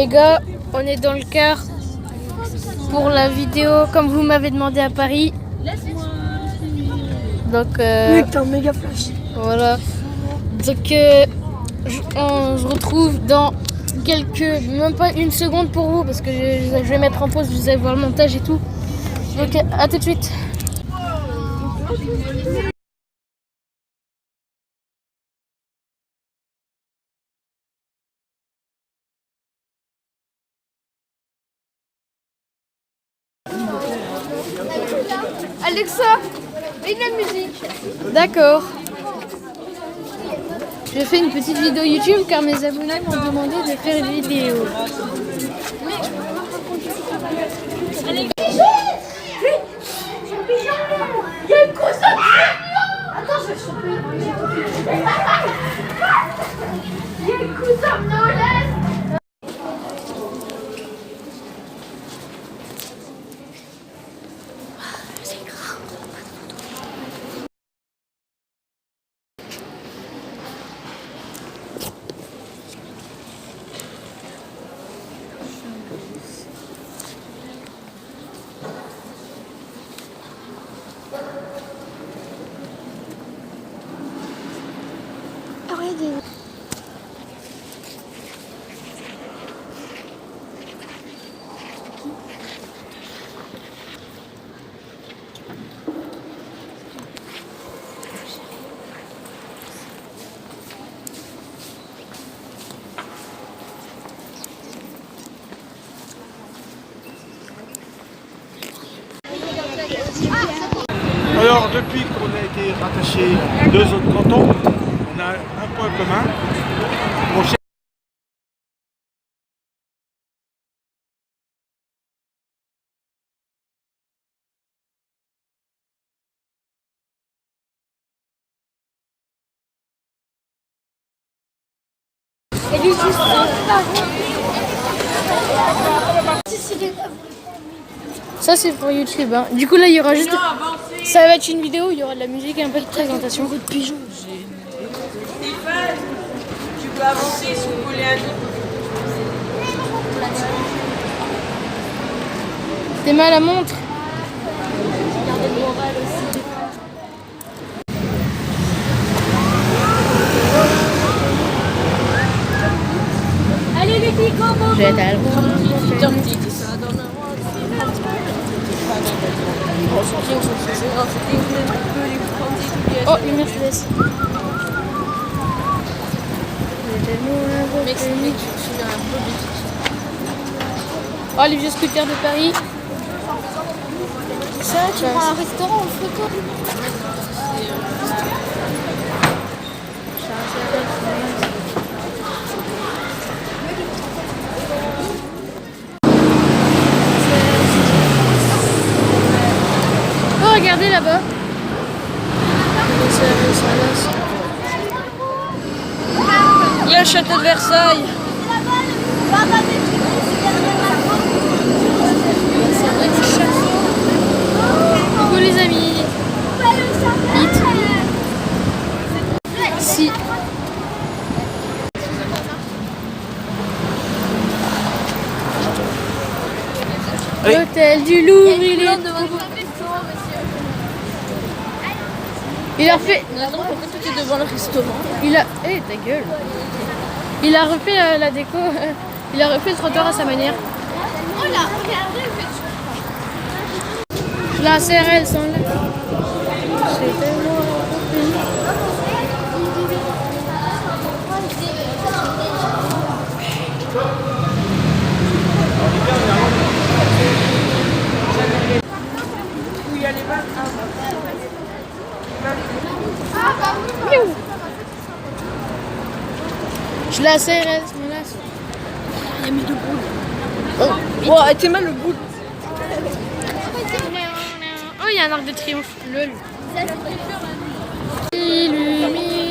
Les gars, on est dans le car pour la vidéo comme vous m'avez demandé à Paris. Donc Mec, t'es un méga flash. voilà. Donc on se retrouve dans même pas une seconde pour vous parce que je vais mettre en pause, vous allez voir le montage et tout. Donc à tout de suite. Alexa, mets de la musique. D'accord. Je fais une petite vidéo YouTube car mes abonnés m'ont demandé de faire une vidéo. Il y a une grosse attends, je vais choper. Il y a une cousin de Noël. Alors, depuis qu'on a été rattaché à 2 autres cantons, on a un point commun. Mon chef Ça c'est pour YouTube. Hein. Du coup là il y aura juste... Ça va être une vidéo, il y aura de la musique et un peu de présentation. Beaucoup de pigeons. Stéphane, tu peux avancer si vous voulez un T'es mal à la montre. Allez les filles, comment? Je vais être à l'eau. Oh, une Mercedes. Oh, les vieux scooters de Paris. Ça, tu prends un restaurant en photo. Oh, regardez là-bas. Il y a le château de Versailles. Coucou les amis. Vite. Si. L'hôtel du Louvre, il est... Il a refait... Attends, pourquoi tu es devant le restaurant? Il a... Eh, ta gueule. Il a refait la déco. Il a refait le trottoir à sa manière. Oh là, regardez. La CRL sont là. C'est tellement... Où il y a les balles? Je la CRL, ce moment-là. Il y a mis 2 boules. Oh, t'es mal le boule. Oh, il y a un arc de triomphe. Lol. Illuminati.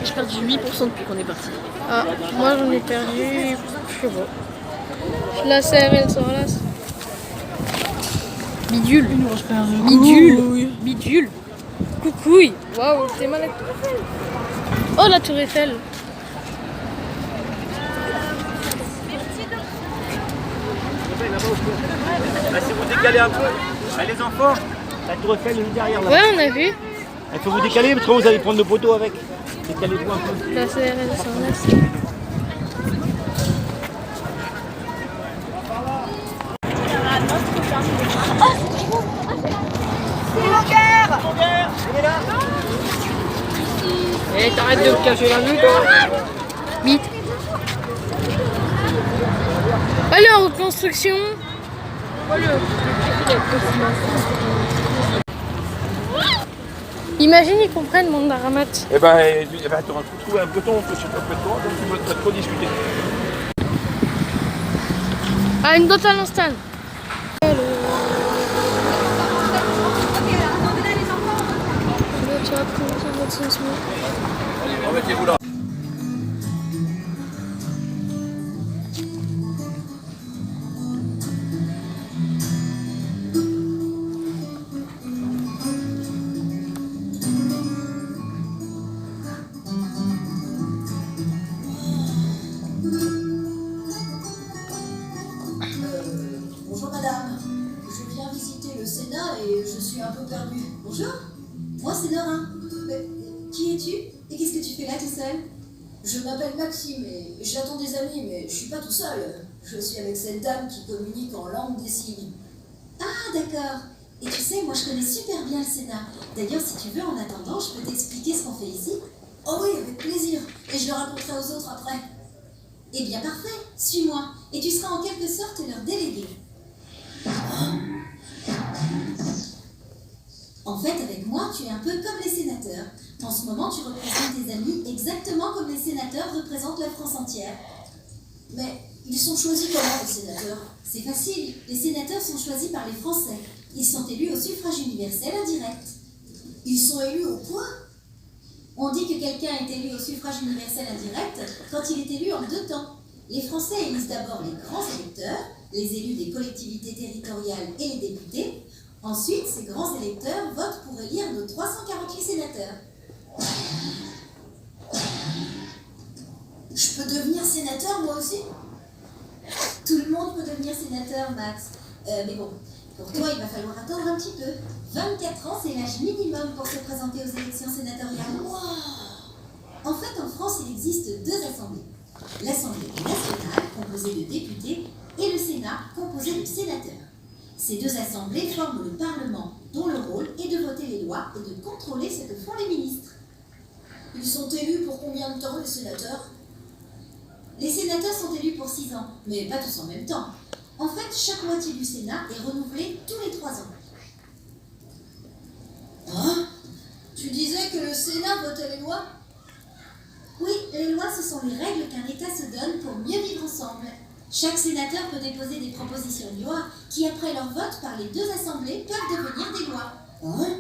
J'ai perdu 8% depuis qu'on est parti. Ah, moi j'en ai perdu. Je sais pas. La CRL sur là. Bidule. Bidule. Bidule. Coucouille. Waouh, t'es malade. Oh, la tour Eiffel. là-bas au fond. Là, si vous décalez un peu, là, les enfants, la tour Eiffel est juste derrière là. Ouais, on a vu. Il faut vous décaler parce que vous allez prendre le poteau avec. Décalez-vous un peu. Là, c'est Eh, t'arrêtes de me cacher la vue, toi. vite. Allez, en reconstruction. Imagine, ils comprennent mon Daramat. Eh ben, t'auras trouvé un breton que je sais pas près de toi, donc tu vas trop discuter. Ah, une dot à l'instant. Remettez-vous là. Bonjour madame, je viens visiter le Sénat et je suis un peu perdue. Bonjour, moi c'est Nora. Mais qui es-tu et qu'est-ce que tu fais là tout seul? Je m'appelle Maxime et j'attends des amis, mais je suis pas tout seul. Je suis avec cette dame qui communique en langue des signes. Ah d'accord. Et tu sais, moi je connais super bien le Sénat. D'ailleurs, si tu veux, en attendant, je peux t'expliquer ce qu'on fait ici. Oh oui, avec plaisir. Et je le raconterai aux autres après. Eh bien parfait, suis-moi, et tu seras en quelque sorte leur délégué. En fait, avec moi, tu es un peu comme les sénateurs. En ce moment, tu représentes tes amis exactement comme les sénateurs représentent la France entière. Mais ils sont choisis comment, les sénateurs? C'est facile, les sénateurs sont choisis par les Français. Ils sont élus au suffrage universel indirect. Ils sont élus au quoi? On dit que quelqu'un est élu au suffrage universel indirect quand il est élu en 2 temps. Les Français élisent d'abord les grands électeurs, les élus des collectivités territoriales et les députés. Ensuite, ces grands électeurs votent pour élire nos 348 sénateurs. Je peux devenir sénateur moi aussi? Tout le monde peut devenir sénateur, Max. Mais bon, pour toi, il va falloir attendre un petit peu. 24 ans, c'est l'âge minimum pour se présenter aux élections sénatoriales. Wow. En fait, en France, il existe 2 assemblées. L'Assemblée nationale, composée de députés, et le Sénat, composé de sénateurs. Ces 2 assemblées forment le Parlement, dont le rôle est de voter les lois et de contrôler ce que font les ministres. Ils sont élus pour combien de temps, les sénateurs? Les sénateurs sont élus pour 6 ans, mais pas tous en même temps. En fait, chaque moitié du Sénat est renouvelée tous les 3 ans. Hein? Tu disais que le Sénat votait les lois? Oui, les lois, ce sont les règles qu'un État se donne pour mieux vivre ensemble. Chaque sénateur peut déposer des propositions de loi qui, après leur vote par les 2 assemblées, peuvent devenir des lois. Hein?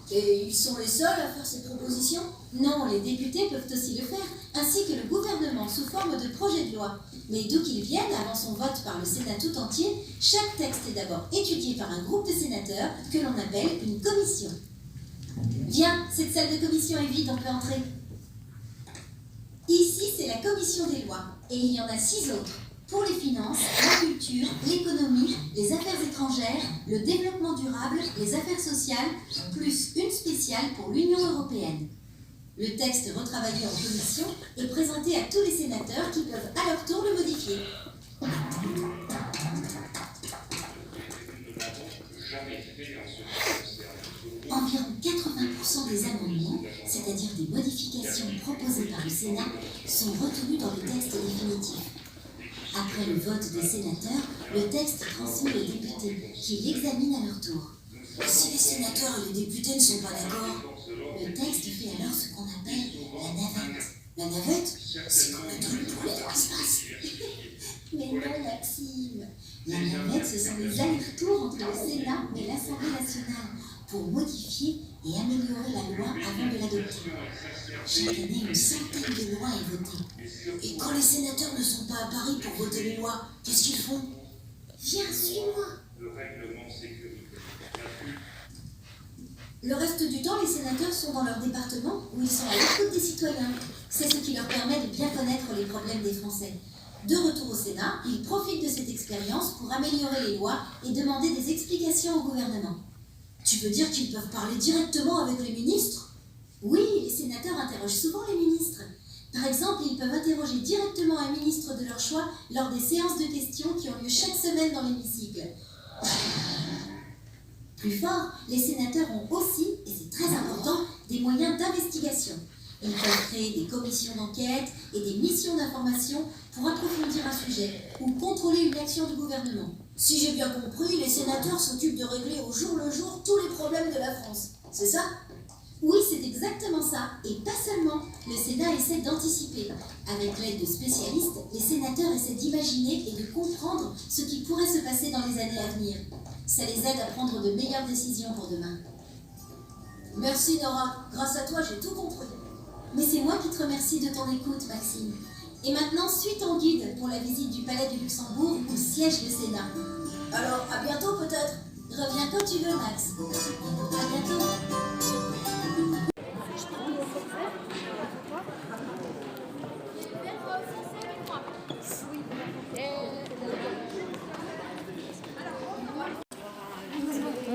Et ils sont les seuls à faire ces propositions? Non, les députés peuvent aussi le faire, ainsi que le gouvernement sous forme de projet de loi. Mais d'où qu'ils viennent, avant son vote par le Sénat tout entier, chaque texte est d'abord étudié par un groupe de sénateurs que l'on appelle une commission. Viens, cette salle de commission est vide, on peut entrer. Ici, c'est la commission des lois, et il y en a 6 autres. Pour les finances, la culture, l'économie, les affaires étrangères, le développement durable, les affaires sociales, plus une spéciale pour l'Union européenne. Le texte retravaillé en commission est présenté à tous les sénateurs qui peuvent à leur tour le modifier. Environ 80% des amendements, c'est-à-dire des modifications proposées par le Sénat, sont retenus dans le texte définitif. Après le vote des sénateurs, le texte est transmis aux députés, qui l'examinent à leur tour. Si les sénateurs et les députés ne sont pas d'accord, le texte fait alors ce qu'on appelle la navette. La navette, c'est comme le truc pour aller dans l'espace. Mais non, Maxime. La navette, ce sont les allers-retours entre le Sénat et l'Assemblée nationale pour modifier et améliorer la loi avant de l'adopter. Chaque année, une centaine de lois est votée. Et quand les sénateurs ne sont pas à Paris pour voter les lois, qu'est-ce qu'ils font? Viens, suis-moi. Le reste du temps, les sénateurs sont dans leur département où ils sont à l'écoute des citoyens. C'est ce qui leur permet de bien connaître les problèmes des Français. De retour au Sénat, il profite de cette expérience pour améliorer les lois et demander des explications au gouvernement. Tu veux dire qu'ils peuvent parler directement avec les ministres? Oui, les sénateurs interrogent souvent les ministres. Par exemple, ils peuvent interroger directement un ministre de leur choix lors des séances de questions qui ont lieu chaque semaine dans l'hémicycle. Plus fort, les sénateurs ont aussi, et c'est très important, des moyens d'investigation. Ils peuvent créer des commissions d'enquête et des missions d'information pour approfondir un sujet ou contrôler une action du gouvernement. Si j'ai bien compris, les sénateurs s'occupent de régler au jour le jour tous les problèmes de la France. C'est ça? Oui, c'est exactement ça. Et pas seulement. Le Sénat essaie d'anticiper. Avec l'aide de spécialistes, les sénateurs essaient d'imaginer et de comprendre ce qui pourrait se passer dans les années à venir. Ça les aide à prendre de meilleures décisions pour demain. Merci Nora. Grâce à toi, j'ai tout compris. Mais c'est moi qui te remercie de ton écoute, Maxime. Et maintenant, suis ton guide pour la visite du Palais du Luxembourg où siège le Sénat. Alors, à bientôt peut-être. Reviens quand tu veux, Max. À bientôt.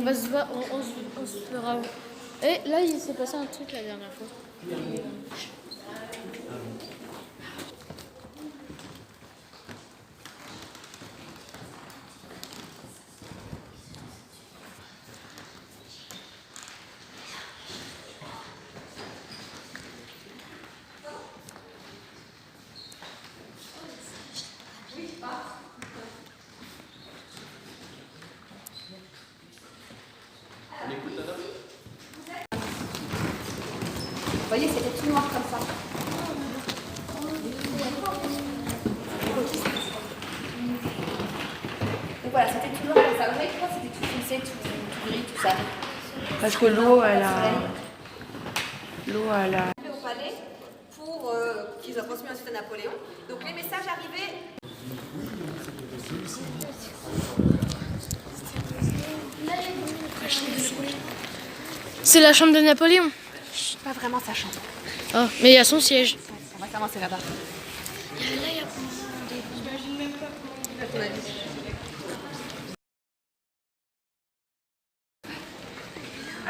On se fera. Et là, il s'est passé un truc la dernière fois. Vous voyez, c'était tout noir comme ça. Donc voilà, c'était tout noir comme ça. Vous voyez pourquoi c'était tout foncé, tout gris, tout ça? Parce que l'eau, elle a... Au palais pour qu'ils ont transmis ensuite à Napoléon. Donc les messages arrivaient. C'est la chambre de Napoléon. Pas vraiment sa chambre. Oh, mais il y a son siège. On va commencer là-bas.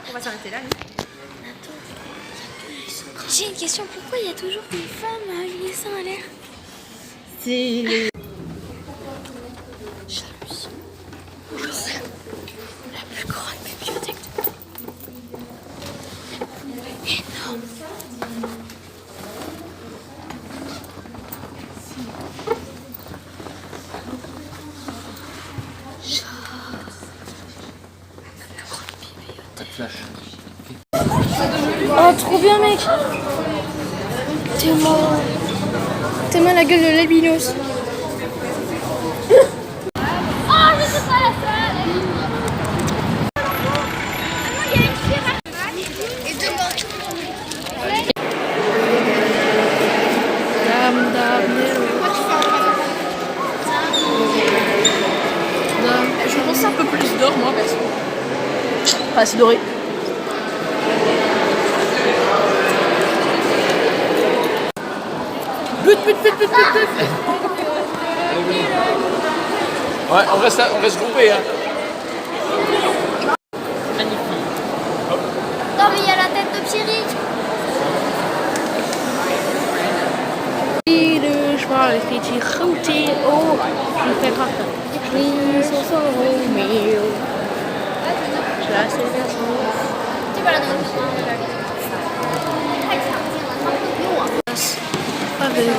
On va s'arrêter là. J'ai une question, pourquoi il y a toujours des femmes avec des seins à l'air? C'est La plus grande bibliothèque de énorme. Oh, trop bien, mec. T'es mal la gueule de l'albinos. Je pense un peu plus d'or, moi, perso. Enfin, c'est doré. But. Ouais, on reste groupés. Hein. Non mais il y a la tête de Pierrick. Le cheval fait router au je fais pas ça. Oui, c'est ça, mais je la sais bien. Tu vas la donner. Favela.